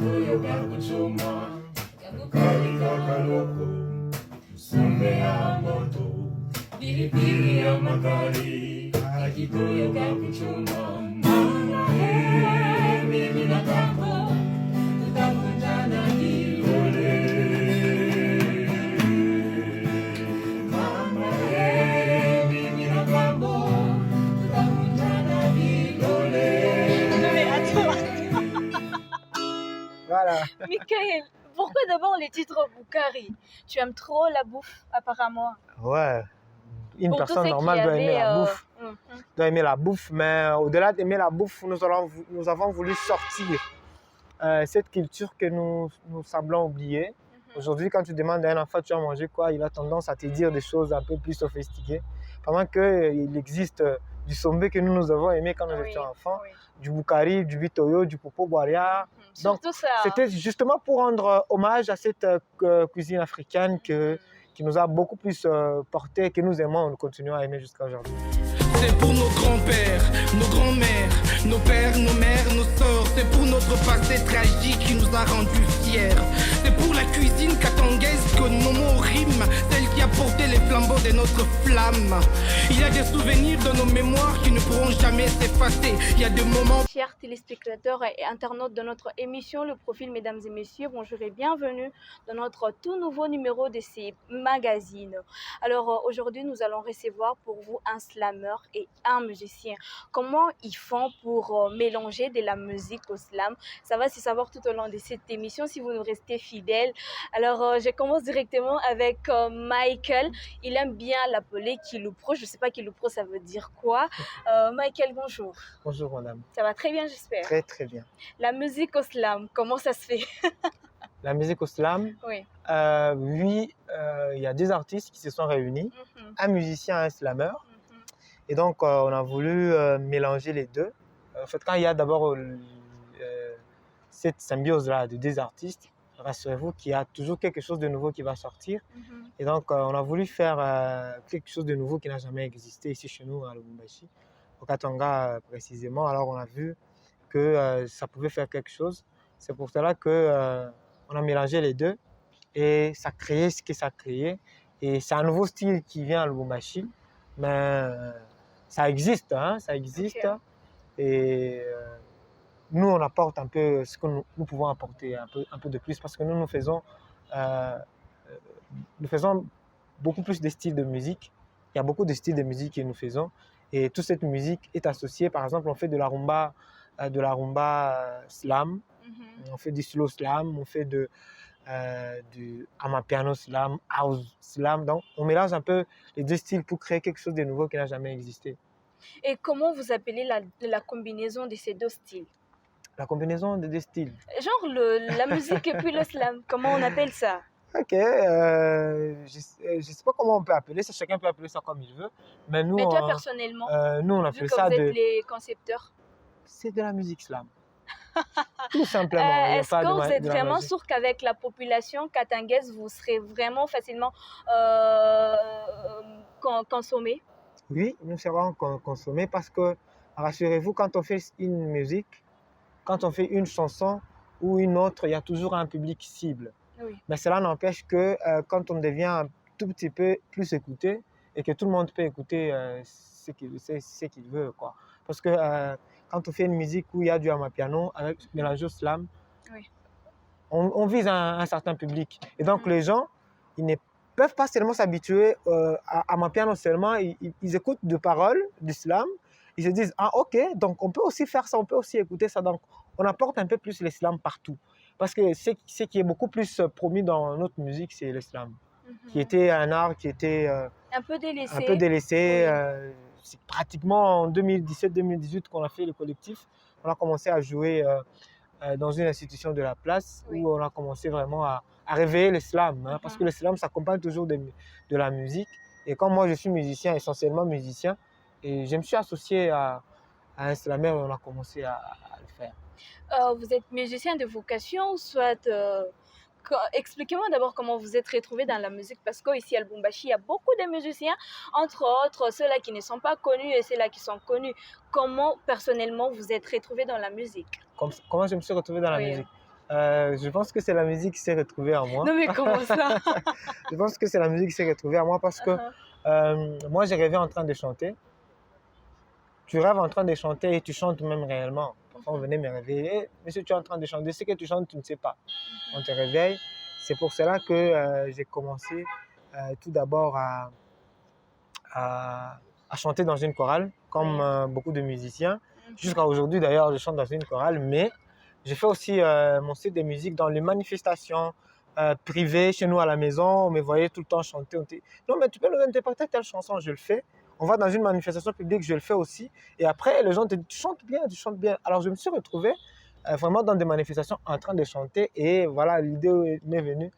Akikuyu gakuchuma, Bukari kakaloko, Sombe ya moto, pilipili ya makali, Akikuyu gakuchuma. Mama mimi na kako, tutakutana kilole. Mama mimi na kako, tutakutana kilole. Voilà. Michael, pourquoi d'abord les titres Boukari? Tu aimes trop la bouffe, apparemment. Ouais. Une Pour personne tous ceux normale qui doit aimer avaient, la bouffe. mhm. Doit aimer la bouffe, mais au-delà d'aimer la bouffe, nous avons voulu sortir cette culture que nous semblons oublier. Aujourd'hui, quand tu demandes à un enfant tu vas manger quoi, il a tendance à te dire des choses un peu plus sophistiquées. Pendant qu'il existe du sombé que nous avons aimé quand nous Oui, étions enfants, oui. du boukari, du bitoyo, du popo boaria. Donc, Surtout ça. c'était justement pour rendre hommage à cette cuisine africaine qui nous a beaucoup plus porté, que nous aimons, nous continuons à aimer jusqu'à aujourd'hui. C'est pour nos grands-pères, nos grands-mères, nos pères, nos mères, nos sœurs. C'est pour notre passé tragique qui nous a rendus fiers. C'est pour la cuisine katangaise que nos mots riment, celle qui a porté les flambeaux de notre flamme. Il y a des souvenirs de nos mémoires qui ne pourront jamais s'effacer. Il y a des moments... Chers téléspectateurs et internautes de notre émission Le Profil, mesdames et messieurs, bonjour et bienvenue dans notre tout nouveau numéro de ces magazines. Alors aujourd'hui, nous allons recevoir pour vous un slammer et un musicien. Comment ils font pour mélanger de la musique au slam? Ça va se savoir tout au long de cette émission si vous nous restez fidèles. Alors je commence directement avec Michael. Il aime bien l'appeler Kilupro. Je ne sais pas Kilupro, ça veut dire quoi. Michael, bonjour. Bonjour madame. Ça va très bien, j'espère. Très très bien. La musique au slam, comment ça se fait? La musique au slam, Oui. oui, il y a deux artistes qui se sont réunis, un musicien et un slammer. Et donc, on a voulu mélanger les deux. En fait, quand il y a d'abord cette symbiose-là de deux artistes, rassurez-vous qu'il y a toujours quelque chose de nouveau qui va sortir. Et donc, on a voulu faire quelque chose de nouveau qui n'a jamais existé ici chez nous à Lubumbashi, au Katanga précisément. Alors, on a vu que ça pouvait faire quelque chose. C'est pour cela que on a mélangé les deux et ça a créé ce que ça a créé. Et c'est un nouveau style qui vient à Lubumbashi, mais ça existe, hein, ça existe. Okay. Et nous, on apporte un peu ce que nous pouvons apporter, un peu de plus, parce que nous faisons beaucoup plus de styles de musique. Il y a beaucoup de styles de musique que nous faisons. Et toute cette musique est associée, par exemple, on fait de la rumba slam, on fait du slow slam, on fait du amapiano slam, house slam. Donc, on mélange un peu les deux styles pour créer quelque chose de nouveau qui n'a jamais existé. Et comment vous appelez la combinaison de ces deux styles? La combinaison des deux styles. Genre la musique et puis le slam, comment on appelle ça? Ok, je ne sais pas comment on peut appeler ça, chacun peut appeler ça comme il veut. Mais nous, Mais toi, personnellement, nous on vu appelle que ça vous êtes les concepteurs, c'est de la musique slam. Tout simplement. est-ce que vous êtes vraiment sûr qu'avec la population katangaise, vous serez vraiment facilement consommé? Oui, nous serons consommés parce que, rassurez-vous, quand on fait une musique, quand on fait une chanson ou une autre, il y a toujours un public cible. Oui. Mais cela n'empêche que quand on devient un tout petit peu plus écouté et que tout le monde peut écouter ce qu'il veut, quoi. Parce que quand on fait une musique où il y a du amapiano avec mélangé au slam, oui. on vise un certain public. Et donc les gens, ils ne peuvent pas seulement s'habituer à amapiano seulement, ils écoutent des paroles du slam, ils se disent « Ah ok, donc on peut aussi faire ça, on peut aussi écouter ça ». Donc on apporte un peu plus le slam partout. Parce que ce qui est beaucoup plus promis dans notre musique, c'est le slam, qui était un art qui était un peu délaissé. Un peu délaissé. Oui. C'est pratiquement en 2017-2018 qu'on a fait le collectif. On a commencé à jouer dans une institution de la place où on a commencé vraiment à réveiller le slam. Hein, parce que le slam s'accompagne toujours de la musique. Et comme moi, je suis musicien, essentiellement musicien, et je me suis associé à un slammer et on a commencé à le faire. Vous êtes musicien de vocation, soit expliquez-moi d'abord comment vous êtes retrouvé dans la musique, parce qu'ici à Lubumbashi, il y a beaucoup de musiciens, entre autres ceux-là qui ne sont pas connus et ceux-là qui sont connus. Comment personnellement vous êtes retrouvé dans la musique? Comment je me suis retrouvé dans la musique? Je pense que c'est la musique qui s'est retrouvée en moi. Non, mais comment ça? Je pense que c'est la musique qui s'est retrouvée en moi parce que moi, j'ai rêvé en train de chanter. Tu rêves en train de chanter et tu chantes même réellement. Parfois, on venait me réveiller. Hey, monsieur, tu es en train de chanter. Ce que tu chantes, tu ne sais pas. On te réveille. C'est pour cela que j'ai commencé tout d'abord à chanter dans une chorale, comme beaucoup de musiciens. Jusqu'à aujourd'hui, d'ailleurs, je chante dans une chorale, mais je fais aussi mon style de musique dans les manifestations privées chez nous à la maison. On me voyait tout le temps chanter. On dit, non, mais tu peux nous interpréter telle chanson, je le fais. On va dans une manifestation publique, je le fais aussi. Et après, les gens te disent, tu chantes bien, tu chantes bien. Alors, je me suis retrouvé vraiment dans des manifestations en train de chanter. Et voilà, l'idée m'est venue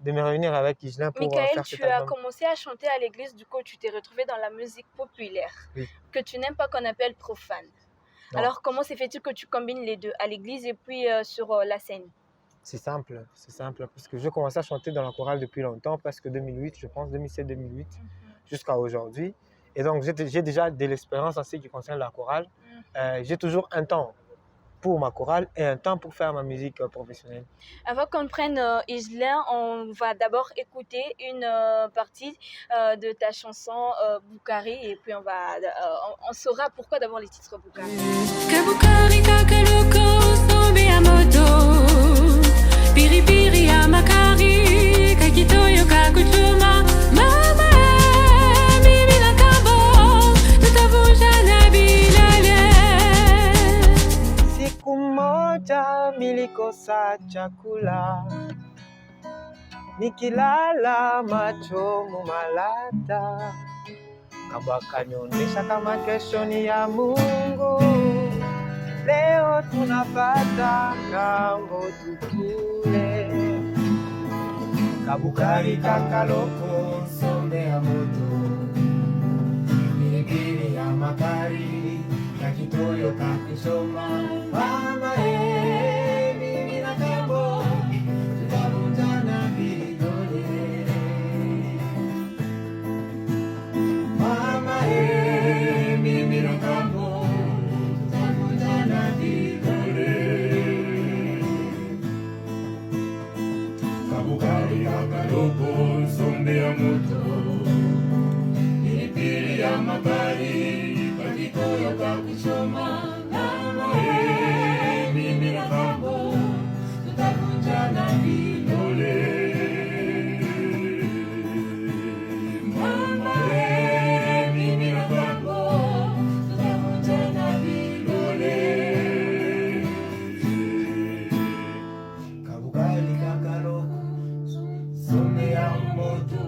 de me réunir avec Igelin pour Michael, faire tu cet as album. commencé à chanter à l'église, du coup, tu t'es retrouvé dans la musique populaire, Oui. que tu n'aimes pas, qu'on appelle profane. Non. Alors, comment s'est fait-il que tu combines les deux, à l'église et puis sur la scène? C'est simple, parce que je commençais à chanter dans la chorale depuis longtemps, presque 2008, je pense, 2007-2008, jusqu'à aujourd'hui. Et donc, j'ai déjà de l'expérience en ce qui concerne la chorale. J'ai toujours un temps pour ma chorale et un temps pour faire ma musique professionnelle. Avant qu'on prenne Igelin, on va d'abord écouter une partie de ta chanson Boukari et puis on saura pourquoi d'abord les titres Boukari. Kabukari kakaloko sombe ya moto Piripiri ya makari kakitoyo kakuchuma Mama mimi la kabo tutavunja na bilele Siku moja nilikosa chakula, nikilala macho mumalata, Kaba kanionyesha kama kesho ni ya Mungu. Leo tunapata ngambo tukule, Kabukari kakaloko sombe ya moto, pilipili ya makari kakitoyo kakusoma. Mama mimi na kambo tutavunjana vidole. Mama mimi na kambo tutavunjana vidole. Kabukari kakaloko sombe ya moto, pilipili ya makari kakitoyo kakusoma. Mama mimi na kambo tutavunjana vidole. Mama mimi na kambo tutavunjana vidole. Kabukari kakaloko sombe ya moto,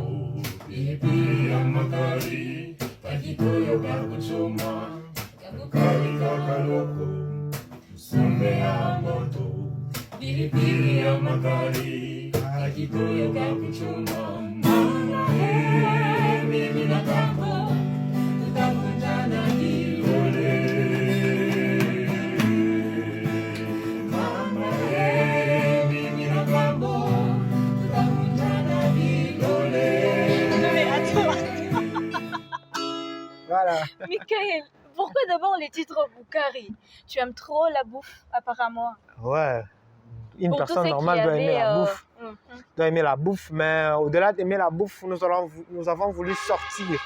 pilipili ya makari kakitoyo kakuchoma. Kabukari kakaloko sombe ya moto, pilipili ya makari kakitoyo kakuchoma. Mama mimi na kambo tutavunjana vidole. Mama mimi na kambo tutavunjana vidole. Voilà. Michael, pourquoi d'abord les titres Boukari? Tu aimes trop la bouffe apparemment. Ouais, une Pour tous personne ceux normale qui doit aimer avaient, la bouffe. Doit aimer la bouffe, mais au-delà d'aimer la bouffe, nous avons voulu sortir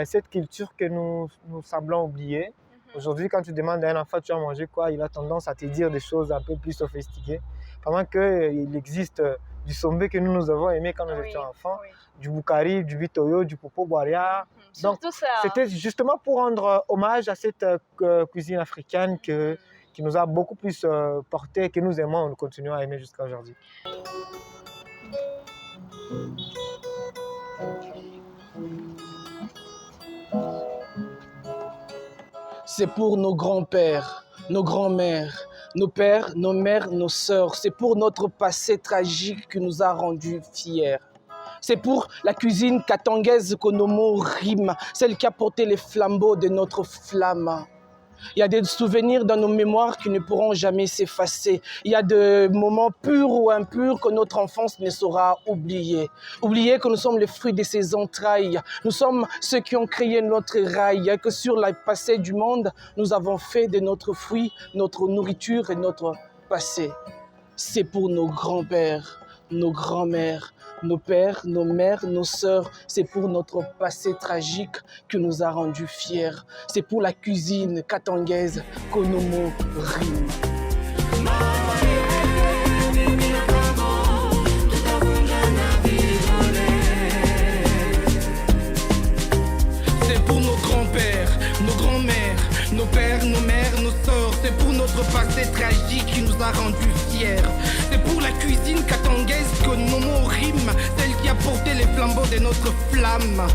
cette culture que nous semblons oublier. Aujourd'hui, quand tu demandes à un enfant tu as mangé quoi, il a tendance à te dire des choses un peu plus sophistiquées. Pendant qu'il existe du sombé que nous avons aimé quand nous étions enfants, du boukari, du bitoyo, du popo boaria. Donc, Surtout ça. c'était justement pour rendre hommage à cette cuisine africaine qui nous a beaucoup plus porté, que nous aimons et nous continuons à aimer jusqu'à aujourd'hui. C'est pour nos grands-pères, nos grands-mères, nos pères, nos mères, nos sœurs. C'est pour notre passé tragique qui nous a rendus fiers. C'est pour la cuisine katangaise que nos mots riment, celle qui a porté les flambeaux de notre flamme. Il y a des souvenirs dans nos mémoires qui ne pourront jamais s'effacer. Il y a des moments purs ou impurs que notre enfance ne saura oublier. Oublier que nous sommes les fruits de ses entrailles. Nous sommes ceux qui ont créé notre rail, que sur le passé du monde, nous avons fait de notre fruit, notre nourriture et notre passé. c'est pour nos grands-pères, nos grands-mères, nos pères, nos mères, nos sœurs. C'est pour notre passé tragique qui nous a rendus fiers. C'est pour la cuisine katangaise Konomo rime. C'est pour nos grands-pères, nos grands-mères, nos pères, nos mères, nos sœurs. C'est pour notre passé tragique qui nous a rendus fiers. C'est pour la cuisine katangaise que Nomo rime, celle qui a porté les flambeaux de notre flamme.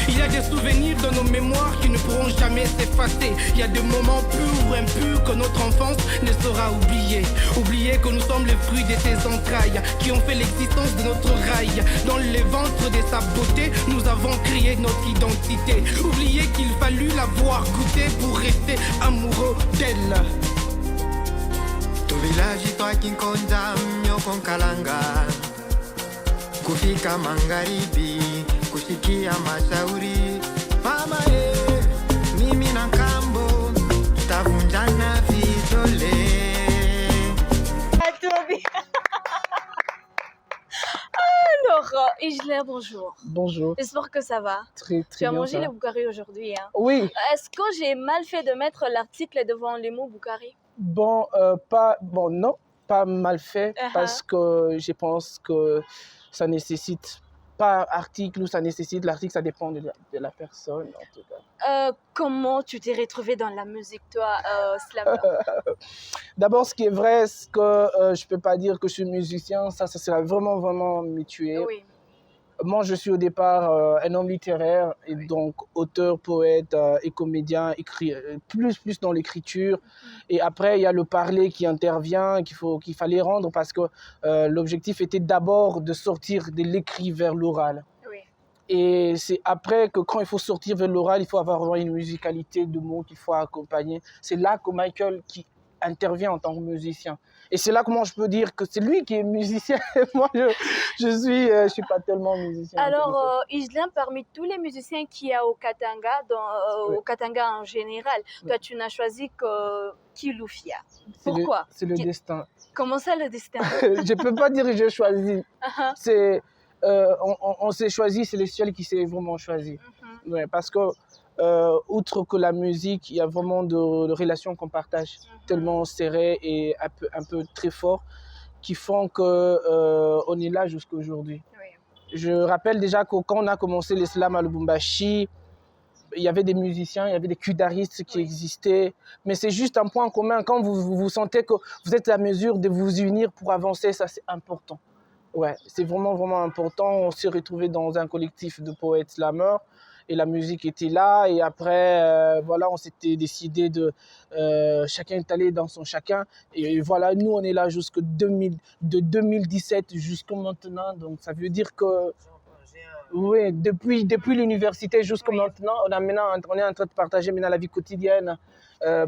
Il y a des souvenirs dans nos mémoires qui ne pourront jamais s'effacer. Il y a des moments purs ou impurs que notre enfance ne saura oublier. Oublier que nous sommes les fruits de ses entrailles qui ont fait l'existence de notre rail. Dans les ventres de sa beauté, nous avons créé notre identité. Oublier qu'il fallut l'avoir goûté pour rester amoureux d'elle. Tuvilaji twakinkonja mnyoko Nkalanga, kufika magharibi kushikia mashauri. Mama mimi na Nkambo tutavunjana vidole. Alors, Igelin, bonjour. Bonjour. J'espère que ça va. Très Tu as bien. mangé ça le va. Boukari aujourd'hui, hein? Oui. Est-ce que j'ai mal fait de mettre l'article devant les mots Boukari? Non, pas mal fait parce que je pense que ça nécessite pas article ou ça nécessite l'article, ça dépend de la personne en tout cas. Comment tu t'es retrouvé dans la musique, toi, Slammer? D'abord, ce qui est vrai, c'est que je peux pas dire que je suis musicien, ça sera vraiment me tuer. Oui. Moi, je suis au départ un homme littéraire et donc auteur, poète et comédien, plus dans l'écriture. Et après, il y a le parler qui intervient, qu'il fallait rendre parce que l'objectif était d'abord de sortir de l'écrit vers l'oral. Oui. Et c'est après que quand il faut sortir vers l'oral, il faut avoir une musicalité de mots qu'il faut accompagner. C'est là que Michael qui intervient en tant que musicien. Et c'est là que moi je peux dire que c'est lui qui est musicien. Moi, je suis pas tellement musicien. Alors, Igelin, parmi tous les musiciens qu'il y a au Katanga, Oui. au Katanga en général, toi, tu n'as choisi que Kilufia. C'est Pourquoi? C'est le destin. Comment ça, le destin? Je peux pas dire que j'ai choisi. C'est, on s'est choisi, c'est le ciel qui s'est vraiment choisi. Ouais, parce que outre que la musique, il y a vraiment de relations qu'on partage tellement serrées et un peu très fort qui font que on est là jusqu'à aujourd'hui. Oui. Je rappelle déjà que quand on a commencé l'islam à Lubumbashi, il y avait des musiciens, il y avait des kudaristes qui existaient, mais c'est juste un point commun. Quand vous sentez que vous êtes à mesure de vous unir pour avancer, ça c'est important. Ouais, c'est vraiment important. On s'est retrouvés dans un collectif de poètes slameurs et la musique était là. Et après, voilà, on s'était décidé de chacun est allé dans son chacun. Et voilà, nous on est là de 2017 jusqu'à maintenant. Donc ça veut dire que oui, depuis l'université jusqu'à maintenant, on est en train de partager maintenant la vie quotidienne,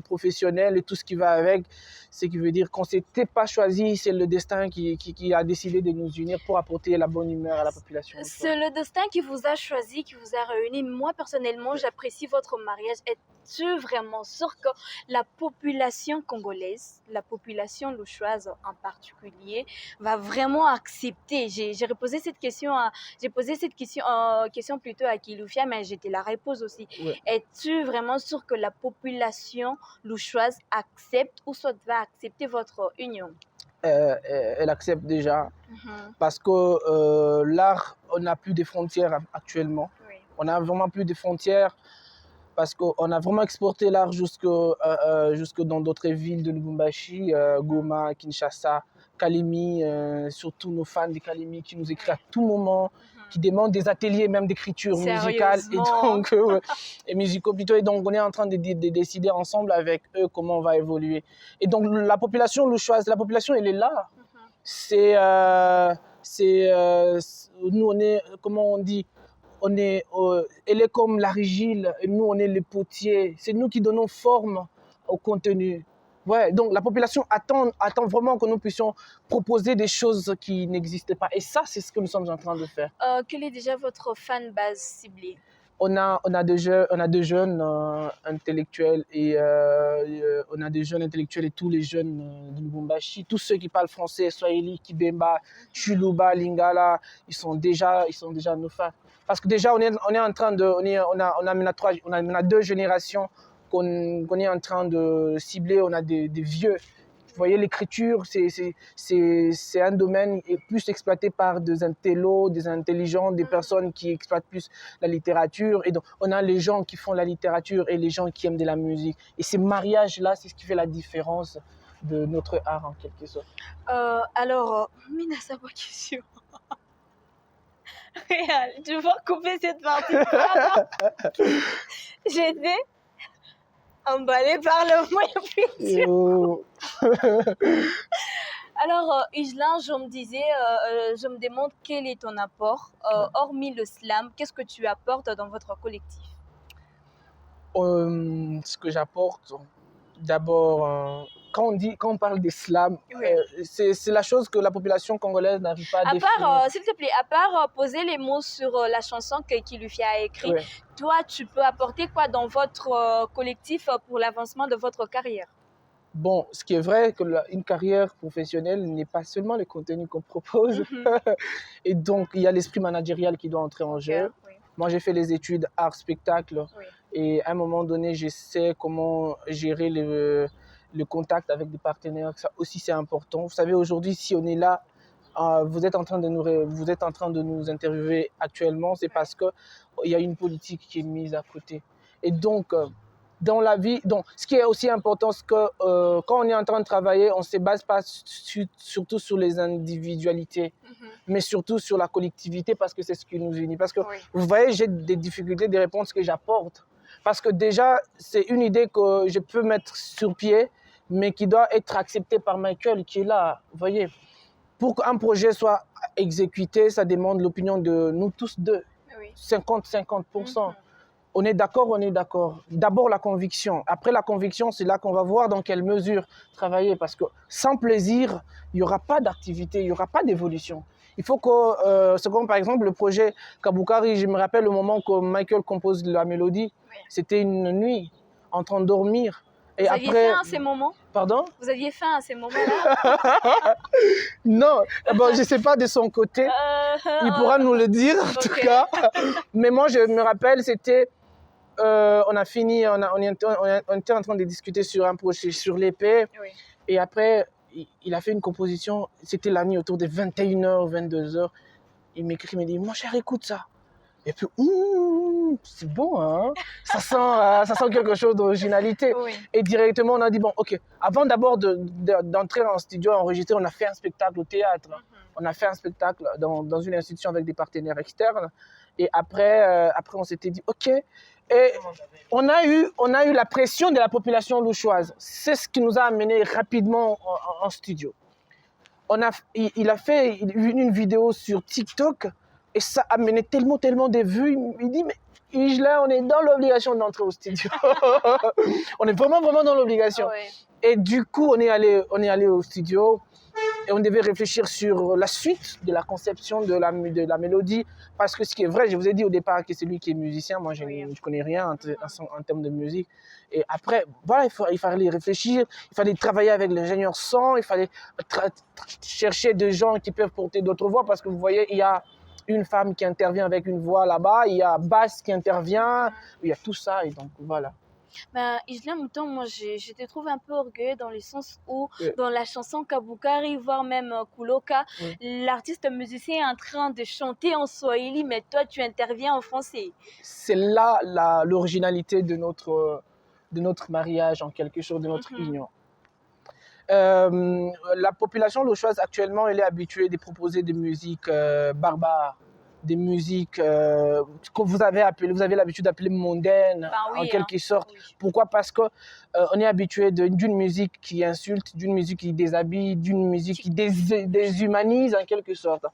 professionnelle et tout ce qui va avec. Ce qui veut dire qu'on ne s'était pas choisi, c'est le destin qui a décidé de nous unir pour apporter la bonne humeur à la population. C'est le destin qui vous a choisi, qui vous a réunis. Moi, personnellement, j'apprécie votre mariage. Es-tu vraiment sûr que la population congolaise, la population louchoise en particulier, va vraiment accepter? J'ai posé cette question plutôt à Kilufia, mais je te la repose aussi. Ouais. Es-tu vraiment sûr que la population louchoise accepte ou soit va accepter votre union? Elle accepte déjà parce que l'art, on n'a plus de frontières actuellement. Oui. On n'a vraiment plus de frontières parce qu'on a vraiment exporté l'art jusque dans d'autres villes de Lubumbashi, Goma, Kinshasa, Kalemi, surtout nos fans de Kalemi qui nous écrivent à tout moment, qui demandent des ateliers même d'écriture musicale et musicaux plutôt. Et donc on est en train de décider ensemble avec eux comment on va évoluer. Et donc la population louchoise, la population elle est là. Nous on est, comment on dit, elle est comme l'argile et nous on est les potiers. C'est nous qui donnons forme au contenu. Ouais, donc la population attend vraiment que nous puissions proposer des choses qui n'existaient pas. Et ça, c'est ce que nous sommes en train de faire. Quelle est déjà votre fan base ciblée? on a des jeunes intellectuels et on a des jeunes intellectuels et tous les jeunes de Lubumbashi, tous ceux qui parlent français, Swahili, Kibemba, Chuluba, Lingala, ils sont déjà nos fans. Parce que déjà on est en train de, on a deux générations qu'on est en train de cibler. On a des vieux. Vous voyez, l'écriture, c'est un domaine plus exploité par des intellos, des intelligents, des personnes qui exploitent plus la littérature. Et donc, on a les gens qui font la littérature et les gens qui aiment de la musique. Et ces mariages-là, c'est ce qui fait la différence de notre art, en quelque sorte. Alors, Mina, ça va question. Real, tu vas couper cette partie. J'étais emballée par le moyen fiction. Oh. Alors, Islin, je me demande quel est ton apport, hormis le slam, qu'est-ce que tu apportes dans votre collectif? Ce que j'apporte, d'abord, quand on parle d'islam, Oui. c'est la chose que la population congolaise n'arrive pas à définir. S'il te plaît, à part poser les mots sur la chanson que Luffy a écrite, Ouais. toi, tu peux apporter quoi dans votre collectif pour l'avancement de votre carrière? Bon, ce qui est vrai, que une carrière professionnelle n'est pas seulement le contenu qu'on propose. Et donc, il y a l'esprit managérial qui doit entrer en jeu. Oui. Moi, j'ai fait les études art-spectacle. Oui. Et à un moment donné, je sais comment gérer le contact avec des partenaires. Ça aussi, c'est important. Vous savez, aujourd'hui, si on est là, vous êtes en train de nous interviewer actuellement, c'est parce qu'il y a une politique qui est mise à côté. Et donc, dans la vie, donc, ce qui est aussi important, c'est que quand on est en train de travailler, on ne se base pas surtout sur les individualités, mais surtout sur la collectivité, parce que c'est ce qui nous unit. Parce que, vous voyez, j'ai des difficultés, des réponses que j'apporte. Parce que déjà, c'est une idée que je peux mettre sur pied, mais qui doit être acceptée par Michael, qui est là. Vous voyez, pour qu'un projet soit exécuté, ça demande l'opinion de nous tous deux. 50-50%. On est d'accord, on est d'accord. D'abord la conviction. Après la conviction, c'est là qu'on va voir dans quelle mesure travailler. Parce que sans plaisir, il n'y aura pas d'activité, il n'y aura pas d'évolution. Il faut que, c'est comme par exemple le projet Kabukari, je me rappelle le moment que Michael compose la mélodie, c'était une nuit, en train de dormir. Et Vous après... aviez faim à ces moments? Pardon? Vous aviez faim à ces moments-là? Non, bon, je ne sais pas de son côté. Il pourra nous le dire, en tout cas. Mais moi, je me rappelle, c'était... on était en train de discuter sur un projet, sur l'épée. Oui. Et après, il a fait une composition. C'était la nuit autour de 21h, 22h. Il m'écrit, il me dit, mon cher, écoute ça. Et puis, c'est bon, hein? Ça sent quelque chose d'originalité. Oui. Et directement, on a dit, bon, ok, avant d'abord d'entrer en studio, enregistrer, on a fait un spectacle au théâtre. On a fait un spectacle dans une institution avec des partenaires externes. Et après on s'était dit, ok. Et on a eu la pression de la population louchoise. C'est ce qui nous a amené rapidement en studio. Il a fait une vidéo sur TikTok et ça a amené tellement de vues. Il dit, mais Isla, on est dans l'obligation d'entrer au studio. On est vraiment dans l'obligation. Et du coup, on est allé au studio et on devait réfléchir sur la suite de la conception de la mélodie. Parce que ce qui est vrai, je vous ai dit au départ que c'est lui qui est musicien. Moi, je ne connais rien en termes de musique. Et après, voilà, il fallait réfléchir, il fallait travailler avec l'ingénieur son, il fallait chercher des gens qui peuvent porter d'autres voix. Parce que vous voyez, il y a une femme qui intervient avec une voix là-bas, il y a basse qui intervient, il y a tout ça. Et donc, voilà. Ben, Isla, en même temps, moi, je te trouve un peu orgueilleux dans le sens où, dans la chanson Kabukari, voire même Kuloka, l'artiste musicien est en train de chanter en swahili, mais toi, tu interviens en français. C'est là l'originalité de notre mariage, en quelque chose, de notre union. La population louchoise, actuellement, elle est habituée de proposer des musiques barbares, des musiques que vous avez l'habitude d'appeler mondaines, en quelque sorte. Pourquoi? Parce qu'on est habitué d'une musique qui insulte, d'une musique qui déshabille, d'une musique qui déshumanise, en quelque sorte.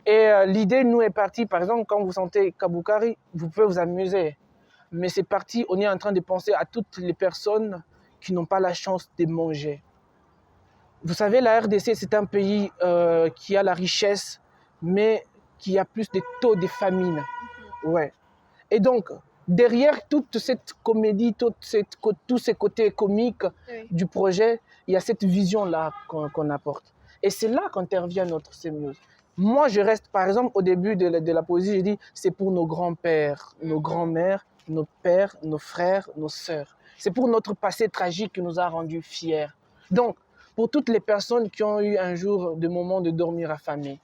Et l'idée, nous, est partie, par exemple, quand vous sentez Kabukari, vous pouvez vous amuser. Mais c'est parti, on est en train de penser à toutes les personnes qui n'ont pas la chance de manger. Vous savez, la RDC, c'est un pays qui a la richesse, mais qui a plus de taux de famine. Ouais. Et donc, derrière toute cette comédie, tous ces côtés comiques Oui. du projet, il y a cette vision-là qu'on apporte. Et c'est là qu'intervient notre sémiose. Moi, je reste, par exemple, au début de la poésie, j'ai dit, c'est pour nos grands-pères, nos grands-mères, nos pères, nos frères, nos sœurs. C'est pour notre passé tragique qui nous a rendus fiers. Donc, pour toutes les personnes qui ont eu un jour des moments de dormir affamés,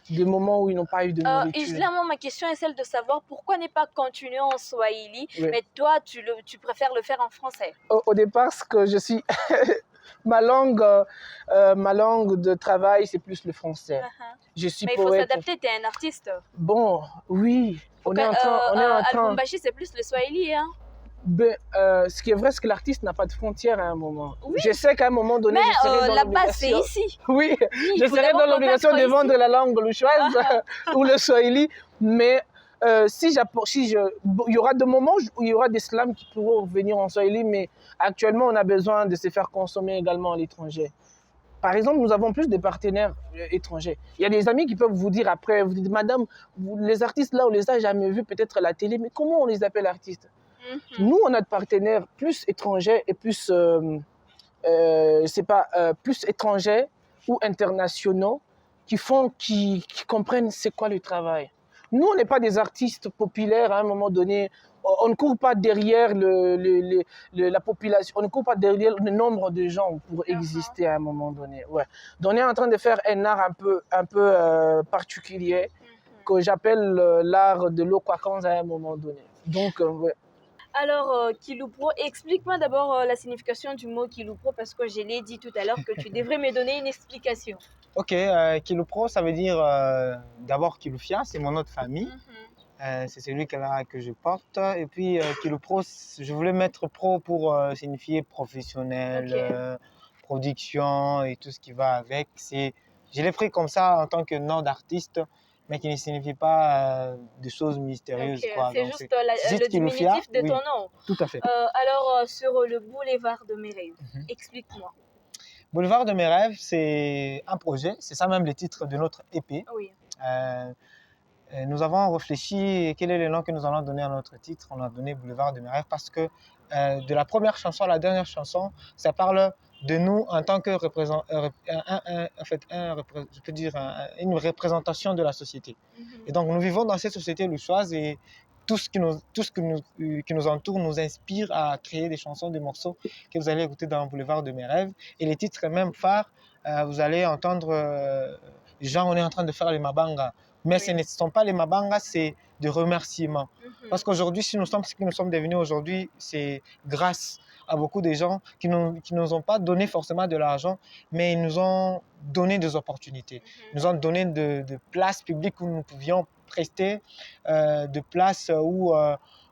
des moments où ils n'ont pas eu de nourriture. Évidemment, ma question est celle de savoir pourquoi ne pas continuer en Swahili, Oui. mais toi, tu préfères le faire en français. Au départ, ce que je suis... ma langue de travail, c'est plus le français. Je suis Mais il faut poète. s'adapter, tu es un artiste. Bon, oui, on est en train... Al-Bumbashi, c'est plus le Swahili, hein. Ben, ce qui est vrai, c'est que l'artiste n'a pas de frontières à un moment. Oui. Je sais qu'à un moment donné, Mais je serai dans la base, c'est l'obligation... ici. Oui, Oui, je il faut serai d'abord dans l'obligation de combattre vendre ici. la langue louchoise ou le swahili, mais il y aura des moments où il y aura des slams qui pourront venir en swahili, mais actuellement, on a besoin de se faire consommer également à l'étranger. Par exemple, nous avons plus de partenaires étrangers. Il y a des amis qui peuvent vous dire après, vous dites, madame, les artistes là, on les a jamais vus peut-être à la télé, mais comment on les appelle artistes? Nous, on a des partenaires plus étrangers et plus, plus étrangers ou internationaux qui comprennent c'est quoi le travail. Nous, on n'est pas des artistes populaires à un moment donné. On ne court pas derrière la population, on ne court pas derrière le nombre de gens pour exister à un moment donné. Ouais. Donc, on est en train de faire un art un peu particulier que j'appelle l'art de l'Okwakanza à un moment donné. Donc, ouais. Alors, Kilupro, explique-moi d'abord la signification du mot Kilupro parce que je l'ai dit tout à l'heure que tu devrais me donner une explication. Ok, Kilupro, ça veut dire d'abord Kilufia, c'est mon nom de famille. C'est celui que je porte. Et puis, Kilupro, je voulais mettre pro pour signifier professionnel, Ok. production et tout ce qui va avec. Je l'ai pris comme ça en tant que nom d'artiste, mais qui ne signifie pas des choses mystérieuses. Ok, Quoi. c'est Donc, juste juste le Kilufia, diminutif de oui, ton nom. tout à fait. Alors, sur le boulevard de mes rêves, explique-moi. Boulevard de mes rêves, c'est un projet, c'est ça même le titre de notre EP. Oui. Nous avons réfléchi quel est le nom que nous allons donner à notre titre. On a donné Boulevard de mes rêves parce que de la première chanson à la dernière chanson, ça parle de nous en tant que une représentation de la société. Et donc nous vivons dans cette société louchoise et tout ce qui nous entoure nous inspire à créer des chansons, des morceaux que vous allez écouter dans Boulevard de mes rêves. Et les titres même phares, vous allez entendre, genre on est en train de faire les mabanga. Mais ce ne sont pas les mabangas, c'est des remerciements. Parce qu'aujourd'hui, si nous sommes ce que nous sommes devenus aujourd'hui, c'est grâce à beaucoup de gens qui ne nous ont pas donné forcément de l'argent, mais ils nous ont donné des opportunités. Ils nous ont donné de places publiques où nous pouvions prester, de places où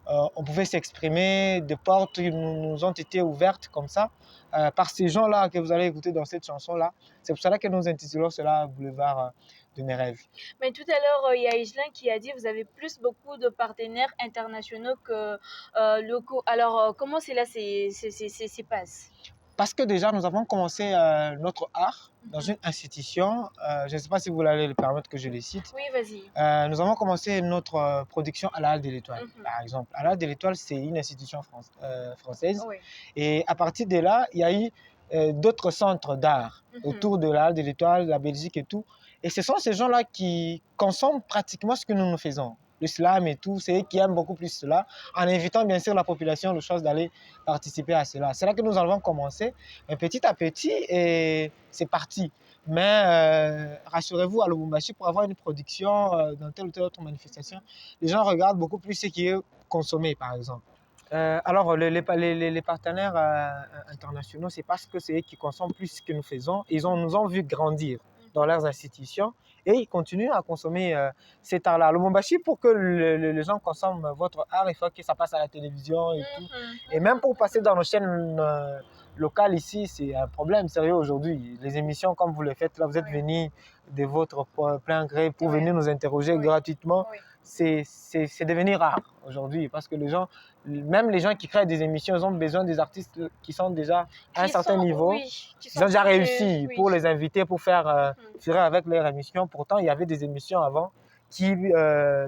on pouvait s'exprimer, des portes qui nous ont été ouvertes comme ça par ces gens-là que vous allez écouter dans cette chanson-là. C'est pour cela que nous intitulons cela Boulevard de mes rêves. Mais tout à l'heure, il y a Igelin qui a dit que vous avez beaucoup de partenaires internationaux que locaux. Alors, comment cela se passe? Parce que déjà, nous avons commencé notre art dans une institution. Je ne sais pas si vous allez le permettre que je les cite. Oui, vas-y. Nous avons commencé notre production à la Halle de l'Étoile, par exemple. À la Halle de l'Étoile, c'est une institution française. Oui. Et à partir de là, il y a eu d'autres centres d'art autour de la Halle de l'Étoile, la Belgique et tout. Et ce sont ces gens-là qui consomment pratiquement ce que nous faisons. Le slam et tout, c'est eux qui aiment beaucoup plus cela, en invitant bien sûr la population, le chose d'aller participer à cela. C'est là que nous avons commencé, mais petit à petit, et c'est parti. Mais rassurez-vous, à Lubumbashi, pour avoir une production dans telle ou telle autre manifestation, les gens regardent beaucoup plus ce qui est consommé, par exemple. Alors, les partenaires internationaux, c'est parce que c'est eux qui consomment plus ce que nous faisons. Ils nous ont vu grandir dans leurs institutions et ils continuent à consommer cet art-là. À Lubumbashi, pour que les gens consomment votre art, il faut que ça passe à la télévision et tout. Et même pour passer dans nos chaînes locales ici, c'est un problème sérieux aujourd'hui. Les émissions comme vous le faites, là, vous êtes venus de votre plein gré pour venir nous interroger gratuitement. C'est devenu rare aujourd'hui parce que les gens, même les gens qui créent des émissions, ils ont besoin des artistes qui sont déjà à un certain niveau. Ils ont déjà réussi pour les inviter, pour faire avec leur émission. Pourtant, il y avait des émissions avant qui Tu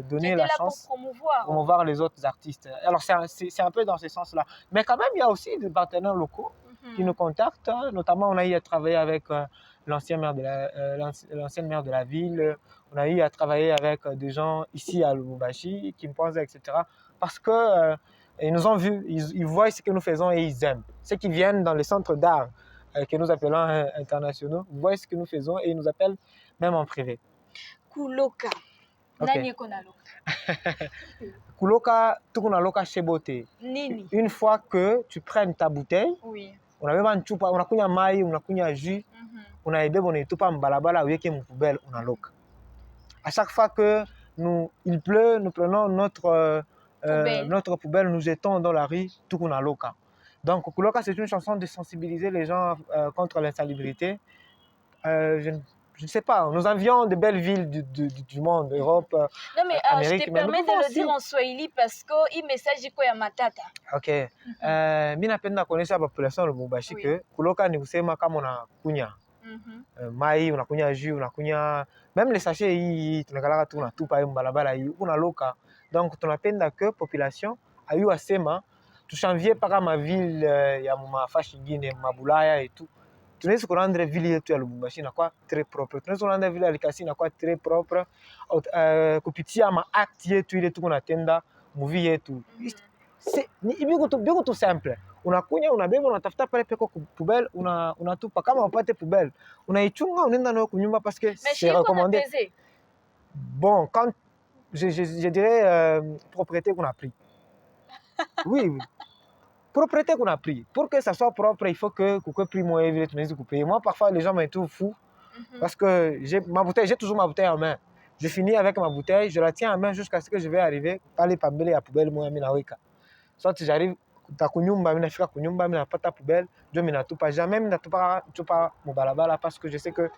donnait étais la là pour chance promouvoir. promouvoir les autres artistes. Alors, c'est un peu dans ce sens-là. Mais quand même, il y a aussi des partenaires locaux qui nous contactent. Notamment, on a eu à travailler avec l'ancienne maire de la ville. On a eu à travailler avec des gens ici à Lubumbashi, qui me posent, etc. Parce que ils nous ont vus, ils voient ce que nous faisons et ils aiment. Ceux qui viennent dans les centres d'art que nous appelons internationaux, ils voient ce que nous faisons et ils nous appellent même en privé. Kuloka. Ok. Nani eko na loka? Kuloka, tukuna loka shebote. Nini? Une fois que tu prennes ta bouteille, Oui. unabeba nchupa, unakunywa mai, unakunywa jus, unaibeba unaitupa mbalabala uweke mpoubelle, unaloka. À chaque fois que il pleut, nous prenons notre poubelle, nous jetons dans la rue, tout qu'on a loka. Donc, Kuloka, c'est une chanson de sensibiliser les gens contre l'insalubrité. Je ne sais pas, nous envions de belles villes du monde, Europe, Non, mais Amérique. je te mais nous permets de pouvons le aussi- dire en Swahili parce que il message iko ya matata. Ok. Mi napenda kuonyesha population ya Lubumbashi Oui. que Kuloka ni kusema kama unakunya mai, unakunya jus, unakunya même les sachets hii tunakalaka tu unatupa hiyo barabara hii unaloka. Donc tunapenda que population ayu asema tushanvie paka ma ville ya mafashi ingine mabulaya et tout. Tunaweza kurendre ville yetu ya Lubumbashi inakuwa très propre. Tunaweza kurendre ville ya Likasi inakuwa très propre kupitia ma act yetu ile tuko natenda movie yetu. Ni biko tu simple. Unakunya, unabeba, unatafuta pale peko poubelle, unatupa. Kama upate poubelle, unaichunga, unaenda nayo kunyumba parce que c'est recommandé. Bon, quand je dirais propriété qu'on a pris. Oui, oui. Propriété qu'on a pris. Pour que ça soit propre, il faut que prix moi évite tunaweza couper. Moi parfois les gens me trouvent fou parce que j'ai toujours ma bouteille en main. Je finis avec ma bouteille, je la tiens en main jusqu'à ce que je vais arriver pale pambele ya poubelle moi mimi naweka. Soit j'arrive kunyumba, minafika kunyumba, minapata poubelle, ndio minatupa. Jamais minatupa mubalabala parce que je sais que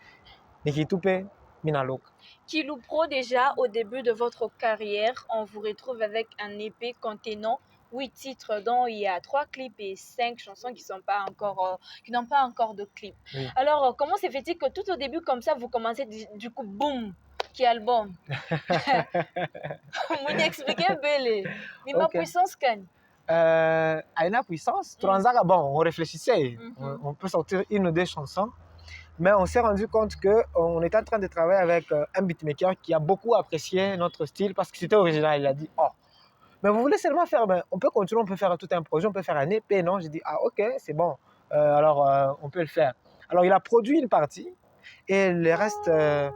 nikitupe minaloka. Kilou Pro, déjà au début de votre carrière, on vous retrouve avec un EP contenant 8 titres dont il y a 3 clips et 5 chansons qui n'ont pas encore de clip. Oui. Alors, comment s'est fait-il que tout au début, comme ça, vous commencez du coup, boum, qui album? Vous m'expliquez un peu mais ma puissance gagne. Aina puissance, bon, on réfléchissait, on peut sortir une ou deux chansons, mais on s'est rendu compte qu'on était en train de travailler avec un beatmaker qui a beaucoup apprécié notre style parce que c'était original. Il a dit, oh, mais vous voulez seulement faire, on peut continuer, on peut faire tout un projet, on peut faire un EP, non? J'ai dit, ah ok, c'est bon, alors on peut le faire. Alors il a produit une partie et le reste de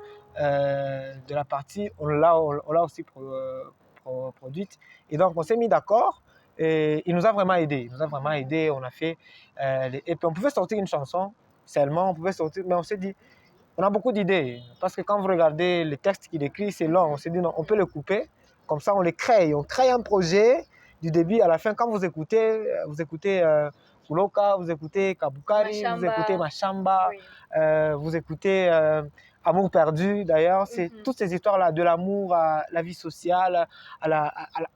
la partie, on l'a aussi produite. Et donc on s'est mis d'accord. Et il nous a vraiment aidé. On a fait et puis on pouvait sortir une chanson seulement, mais on s'est dit, on a beaucoup d'idées parce que quand vous regardez les textes qu'il écrit, c'est long. On s'est dit non, on peut le couper. Comme ça, on crée un projet du début à la fin. Quand vous écoutez Kuloka, vous écoutez Kabukari, vous écoutez Mashamba, oui. Vous écoutez Amour perdu, d'ailleurs, c'est toutes ces histoires-là, de l'amour à la vie sociale,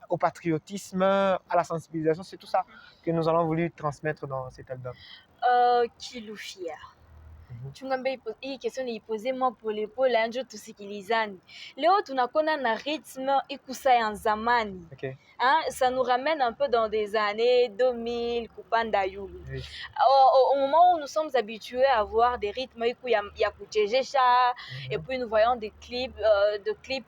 au patriotisme, à la sensibilisation, c'est tout ça que nous avons voulu transmettre dans cet album. Kilufia. Chungambe hii question niipose moi polepole anjo tusikilizane. Leo tunakona na rythme ikusa ya zamani. Okay. Hein, ça nous ramène un peu dans des années 2000, Kupanda Yulu. Oui. Au moment où nous sommes habitués à voir des rythmes ya kuchejesha, et puis nous voyons des clips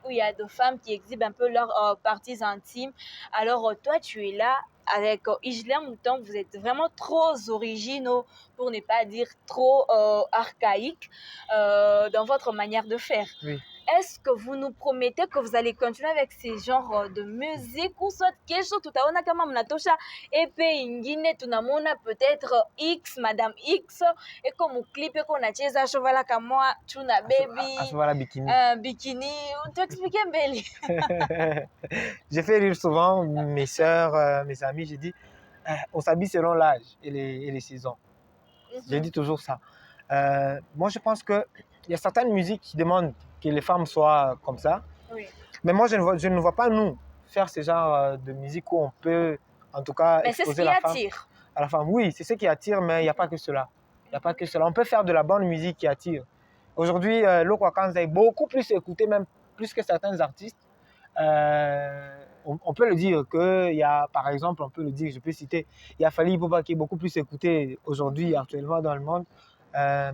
où il y a des femmes qui exhibent un peu leurs parties intimes. Alors toi tu es là avec Ijlem Mouton, vous êtes vraiment trop originaux, pour ne pas dire trop archaïques dans votre manière de faire. Oui. Est-ce que vous nous promettez que vous allez continuer avec ces genres de musique ou soit kesho tutaona kama mnatosha EP ingine tunamona peut-être X, Madame X et comme clip qu'on a cheza chovala kama tuna baby voilà bikini. Bikini, on t'explique Mbeli. J'ai fait rire souvent mes sœurs, mes amis, j'ai dit on s'habille selon l'âge et les saisons. J'ai dit toujours ça. Moi je pense que il y a certaines musiques qui demandent que les femmes soient comme ça. Oui. Mais moi, je ne vois pas nous faire ce genre de musique où on peut, en tout cas, exposer la femme à la femme. Oui, c'est ce qui attire, mais il n'y a pas que cela. Il n'y a pas que cela. On peut faire de la bonne musique qui attire. Aujourd'hui, Lokwa Kanza est beaucoup plus écouté même plus que certains artistes. On peut le dire qu'il y a, par exemple, on peut le dire, je peux citer, il y a Fally Ipupa qui est beaucoup plus écouté aujourd'hui, actuellement dans le monde.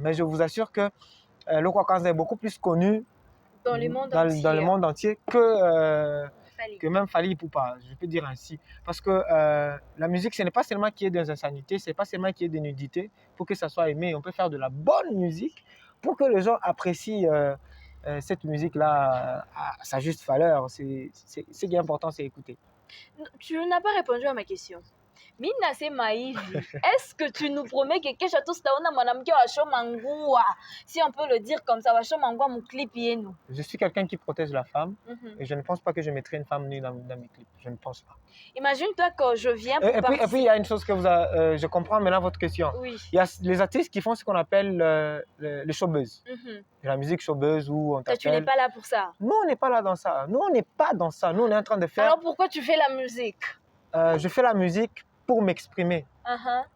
Mais je vous assure que Lokwa Kanza est beaucoup plus connu Dans le monde dans, entier. dans le monde entier Fally. que même Fally Ipupa, je peux dire ainsi. Parce que la musique, ce n'est pas seulement qu'il y ait des insanités, ce n'est pas seulement qu'il y ait des nudités pour que ça soit aimé. On peut faire de la bonne musique pour que les gens apprécient cette musique-là à sa juste valeur. Ce qui est important, c'est écouter. Tu n'as pas répondu à ma question. Mina se Maïvi, est-ce que tu nous promets que kesho tu staona mwanamke wa Shomangua, si on peut le dire comme ça, wa Shomangua mon clip yenu? Je suis quelqu'un qui protège la femme et je ne pense pas que je mettrai une femme nue dans mes clips. Je ne pense pas. Imagine-toi que je viens pour Et puis, il y a une chose que je comprends maintenant votre question. Oui. Il y a les artistes qui font ce qu'on appelle le showbuzz. La musique showbuzz où on Toi, tu n'es t'appelle. pas là pour ça. Nous, on n'est pas là dans ça. Nous, on n'est pas dans ça. Nous, on est en train de faire. Alors pourquoi tu fais la musique? Je fais la musique pour m'exprimer.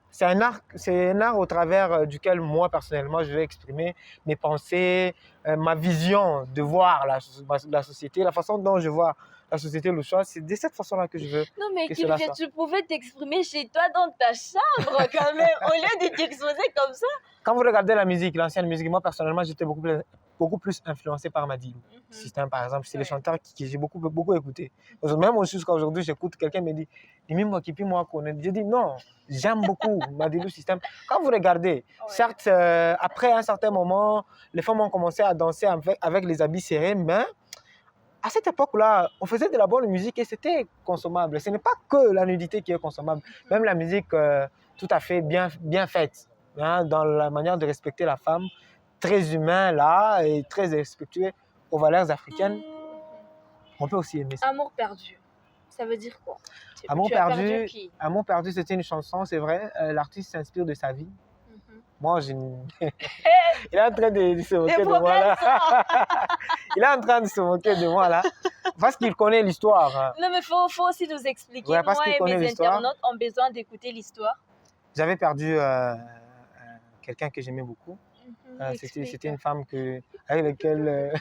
C'est un art au travers duquel moi, personnellement, je vais exprimer mes pensées, ma vision de voir la société, la façon dont je vois la société le choix. C'est de cette façon-là que je veux. Non, mais que Kip, cela soit. tu pouvais t'exprimer chez toi dans ta chambre quand même, au lieu de t'exposer comme ça. Quand vous regardez la musique, l'ancienne musique, moi, personnellement, j'étais beaucoup plus influencé par Madilu. Système, par exemple, c'est les chanteurs qui j'ai beaucoup écouté. Même jusqu'à aujourd'hui, j'écoute, quelqu'un me dit, moi qui puis moi connaître. Je dis non, j'aime beaucoup Madilu Système. Quand vous regardez, certes, après un certain moment, les femmes ont commencé à danser avec les habits serrés, mais à cette époque-là, on faisait de la bonne musique et c'était consommable. Ce n'est pas que la nudité qui est consommable, même la musique tout à fait bien faite, hein, dans la manière de respecter la femme, très humain là et très respectueux aux valeurs africaines. On peut aussi aimer ça. Amour perdu, ça veut dire quoi? Amour Tu as perdu, qui? Amour perdu, c'était une chanson, c'est vrai. L'artiste s'inspire de sa vie. Moi, il est en train de se moquer de moi là. Il est en train de se moquer de moi là. Parce qu'il connaît l'histoire. Hein. Non, mais faut aussi nous expliquer. Ouais, parce Moi qu'il et connaît mes l'histoire. internautes ont besoin d'écouter l'histoire. J'avais perdu quelqu'un que j'aimais beaucoup. C'était Explique. une femme avec laquelle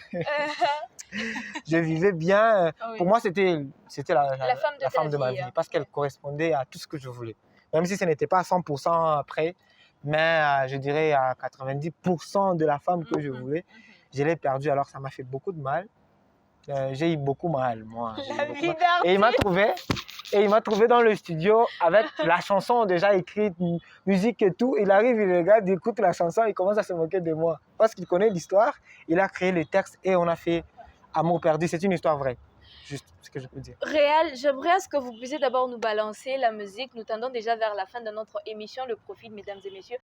je vivais bien. Oui. Pour moi, c'était La femme de ta ma vie, vie hein. parce qu'elle correspondait à tout ce que je voulais. Même si ce n'était pas à 100% après, mais je dirais à 90% de la femme que je voulais, je l'ai perdue. Alors, ça m'a fait beaucoup de mal. J'ai eu beaucoup mal, moi. J'ai eu La beaucoup vie mal. d'artiste. Et il m'a trouvé dans le studio avec la chanson déjà écrite, musique et tout. Il arrive, il regarde, il écoute la chanson, il commence à se moquer de moi. Parce qu'il connaît l'histoire, il a créé le texte et on a fait Amour perdu. C'est une histoire vraie. Juste ce que je peux dire. Réal, j'aimerais à ce que vous puissiez d'abord nous balancer la musique. Nous tendons déjà vers la fin de notre émission, Le Profil, mesdames et messieurs.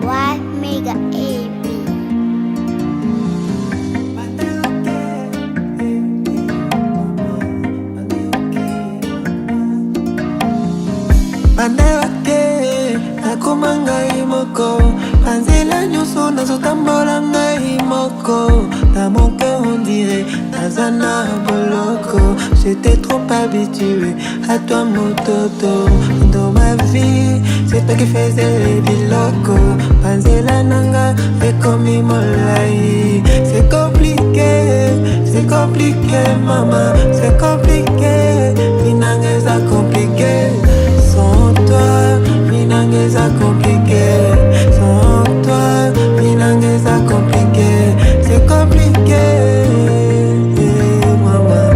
White Mega AB. bandewa te nakoma ngai moko banzela nyonso nazotambola ngai moko na mon cœur on dirait naza na boloko j'étais trop habitué à toi mototo dans ma vie c'est toi qui faisais les biloko banzela nanga ekomi molai c'est compliqué maman c'est compliqué finangeza compliqué sans toi, minangeza compliqué. Sans toi, minangeza compliqué. C'est compliqué, maman.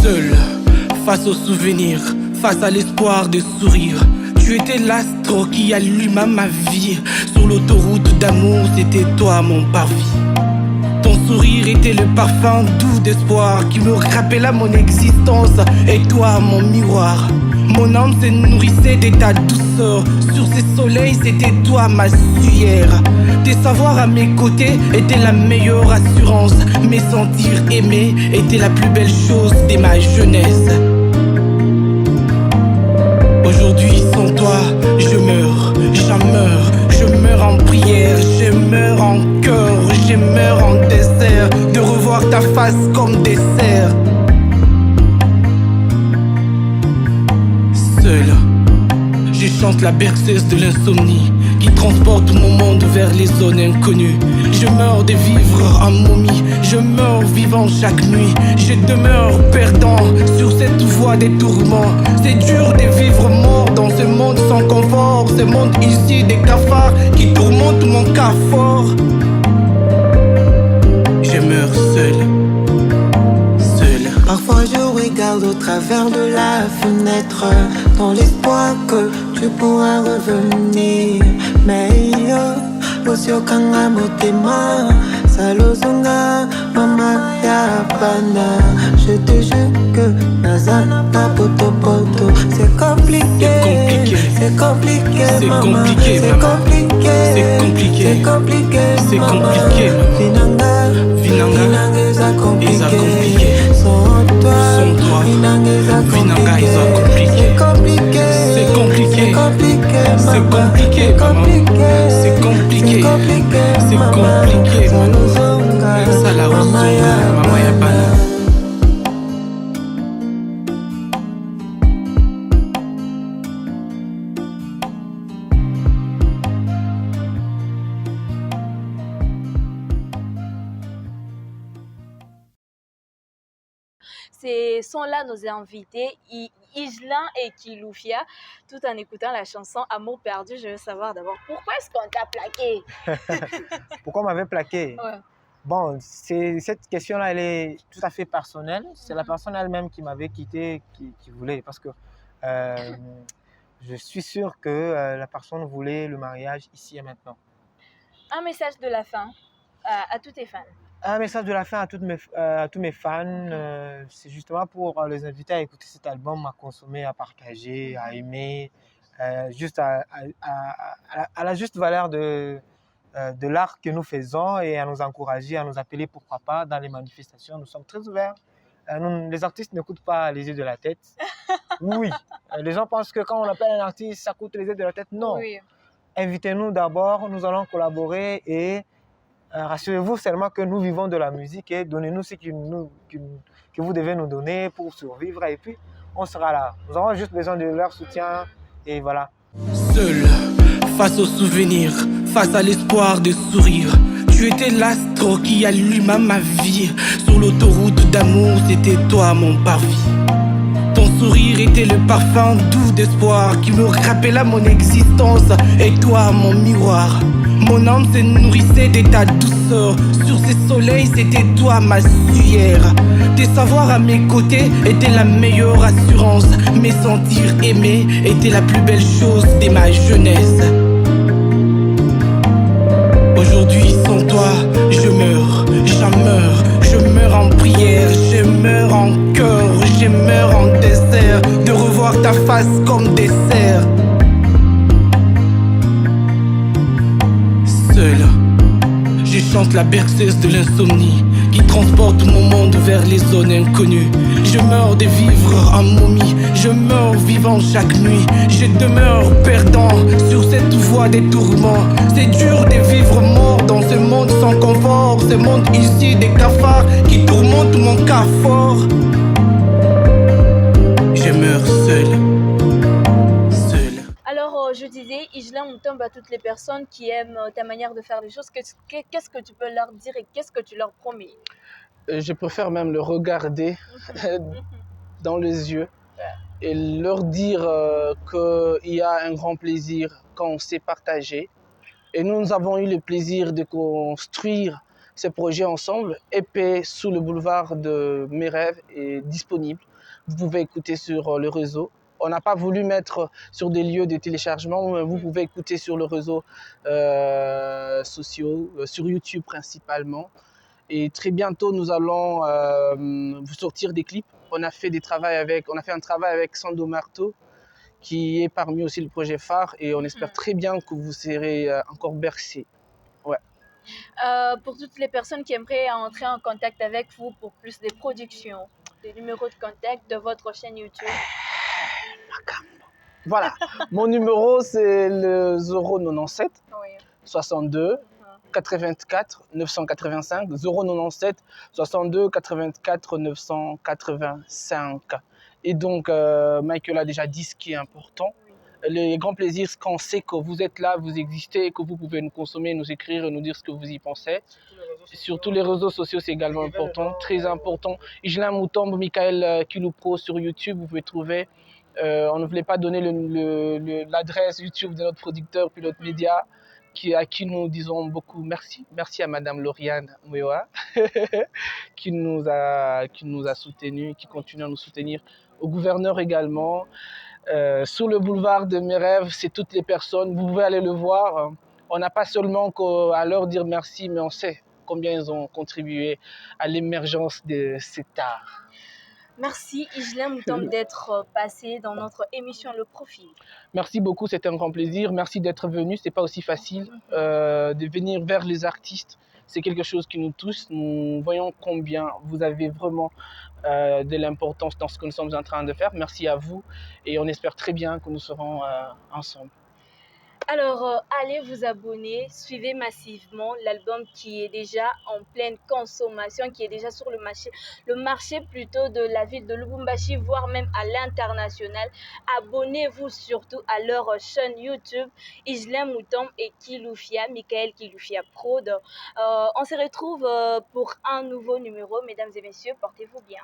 Seul, face aux souvenirs, face à l'espoir de sourire. Tu étais l'astre qui alluma ma vie. Sur l'autoroute d'amour, c'était toi mon parvis. Ton sourire était le parfum doux d'espoir qui me rappela mon existence. Et toi, mon miroir. Mon âme se nourrissait de ta douceur. Sur ces soleils, c'était toi ma sueur. Tes savoirs à mes côtés étaient la meilleure assurance. Me sentir aimé était la plus belle chose de ma jeunesse. Aujourd'hui, sans toi, je meurs, j'en meurs. Je meurs en prière, je meurs en cœur, je meurs en désert. De revoir ta face comme dessert. Seul, je chante la berceuse de l'insomnie qui transporte mon monde vers les zones inconnues. Je meurs de vivre en momie, je meurs vivant chaque nuit. Je demeure perdant sur cette voie des tourments. C'est dur de vivre mort dans ce monde sans confort. Ce monde ici des cafards qui tourmentent mon cafard. Je meurs seul. Parfois je regarde au travers de la fenêtre dans l'espoir que tu pourras revenir. Mais Osiokanga motema Salozonga mama ya bana. Je te jure que Nazana na poto poto. C'est compliqué, c'est compliqué, maman. C'est compliqué, c'est compliqué, c'est compliqué, c'est compliqué, Finanga, Finanga, compliqué. Sans toi, Finanga, ils ont compliqué. c'est compliqué, C'est compliqué, c'est compliqué, c'est compliqué, maman. C'est compliqué, c'est compliqué, maman. Ça la maman ya bana. Sont là nos invités, Igelin et Kiloufia, tout en écoutant la chanson Amour perdu. Je veux savoir d'abord, pourquoi est-ce qu'on t'a plaqué? Pourquoi on m'avait plaqué? Ouais. Bon, cette question-là, elle est tout à fait personnelle. C'est la personne elle-même qui m'avait quitté, qui voulait. Parce que je suis sûr que la personne voulait le mariage ici et maintenant. Un message de la fin à tous tes fans. Un message de la fin à tous mes fans, c'est justement pour les inviter à écouter cet album, à consommer, à partager, à aimer, juste à la juste valeur de l'art que nous faisons et à nous encourager, à nous appeler, pourquoi pas, dans les manifestations. Nous sommes très ouverts. Les artistes n'écoutent pas les yeux de la tête. Oui, les gens pensent que quand on appelle un artiste, ça coûte les yeux de la tête. Non. Oui. Invitez-nous d'abord, nous allons collaborer et rassurez-vous seulement que nous vivons de la musique et donnez-nous ce que vous devez nous donner pour survivre et puis on sera là. Nous avons juste besoin de leur soutien et voilà. Seul, face aux souvenirs, face à l'espoir de sourire. Tu étais l'astre qui alluma ma vie. Sur l'autoroute d'amour, c'était toi mon parvis. Ton sourire était le parfum doux d'espoir qui me rappela mon existence. Et toi mon miroir. Mon âme se nourrissait de ta douceur. Sur ces soleils, c'était toi ma sueur. Tes savoirs à mes côtés étaient la meilleure assurance. Mes sentir aimés étaient la plus belle chose de ma jeunesse. Aujourd'hui, sans toi, je meurs, j'en meurs. Je meurs en prière, je meurs en cœur, je meurs en désert. De revoir ta face comme dessert. Je chante la berceuse de l'insomnie qui transporte mon monde vers les zones inconnues. Je meurs de vivre en momie, je meurs vivant chaque nuit. Je demeure perdant sur cette voie des tourments. C'est dur de vivre mort dans ce monde sans confort. Ce monde ici des cafards qui tourmentent mon cafard. Je meurs seul. Alors, je disais, Igelin, on tombe à toutes les personnes qui aiment ta manière de faire les choses. Qu'est-ce que tu peux leur dire et qu'est-ce que tu leur promets? Je préfère même le regarder dans les yeux et leur dire qu'il y a un grand plaisir quand on sait partager. Et nous avons eu le plaisir de construire ce projet ensemble. EP sous le boulevard de mes rêves est disponible. Vous pouvez écouter sur le réseau. On n'a pas voulu mettre sur des lieux de téléchargement, mais vous pouvez écouter sur le réseau sociaux, sur YouTube principalement. Et très bientôt, nous allons vous sortir des clips. On a fait un travail avec Sando Marteau, qui est parmi aussi le projet phare. Et on espère très bien que vous serez encore bercés. Ouais. Pour toutes les personnes qui aimeraient entrer en contact avec vous pour plus de productions, des numéros de contact de votre chaîne YouTube. Voilà, mon numéro c'est le 097 62 84 985 097 62 84 985. Et donc Michael a déjà dit ce qui est important. Le grand plaisir, c'est quand on sait que vous êtes là, vous existez, que vous pouvez nous consommer, nous écrire, nous dire ce que vous y pensez. Surtout les réseaux sociaux, c'est également important, très important. Igelin Moutombe, Michael Kiloupro sur YouTube, vous pouvez trouver. On ne voulait pas donner l'adresse YouTube de notre producteur puis notre média, à qui nous disons beaucoup merci. Merci à Madame Lauriane Mouewa, qui nous a soutenus, qui continue à nous soutenir. Au gouverneur également. Sur le boulevard de mes rêves, c'est toutes les personnes. Vous pouvez aller le voir. On n'a pas seulement qu'à leur dire merci, mais on sait combien ils ont contribué à l'émergence de cet art. Merci Igelin Moutombe d'être passé dans notre émission Le Profil. Merci beaucoup, c'était un grand plaisir. Merci d'être venu. C'est pas aussi facile de venir vers les artistes. C'est quelque chose qui nous touche. Nous voyons combien vous avez vraiment de l'importance dans ce que nous sommes en train de faire. Merci à vous et on espère très bien que nous serons ensemble. Alors, allez vous abonner, suivez massivement l'album qui est déjà en pleine consommation, qui est déjà sur le marché plutôt de la ville de Lubumbashi, voire même à l'international. Abonnez-vous surtout à leur chaîne YouTube, Igelin Moutombe et Kiloufia, Michael Kiloufia Prod. On se retrouve pour un nouveau numéro. Mesdames et messieurs, portez-vous bien.